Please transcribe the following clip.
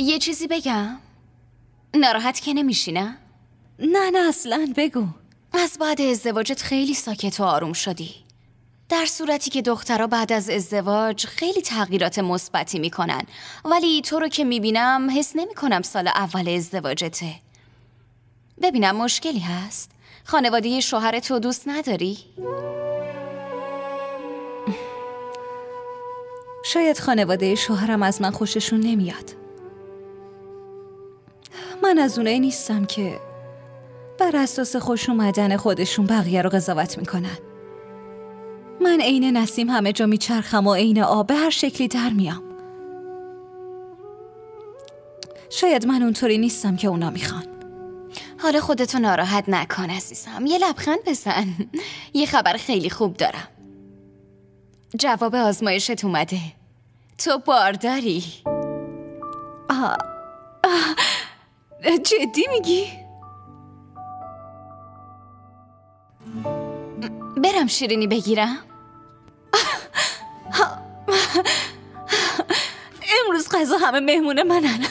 یه چیزی بگم؟ ناراحت که نمیشی نه؟ نه اصلا بگو. از بعد ازدواجت خیلی ساکت و آروم شدی، در صورتی که دخترها بعد از ازدواج خیلی تغییرات مثبتی میکنن، ولی تو رو که میبینم حس نمیکنم سال اول ازدواجته. ببینم مشکلی هست؟ خانواده شوهرت رو دوست نداری؟ شاید خانواده شوهرم از من خوششون نمیاد. من از اونایی نیستم که بر اساس خوش اومدن خودشون بقیه رو قضاوت میکنن. من عین نسیم همه جا میچرخم و عین آب به هر شکلی در میام. شاید من اونطوری نیستم که اونا میخوان. حالا خودتو ناراحت نکن عزیزم، یه لبخند بزن. یه خبر خیلی خوب دارم. جواب آزمایشت اومده، تو بارداری. جدی میگی؟ برم شیرینی بگیرم؟ امروز غذا همه مهمون منن.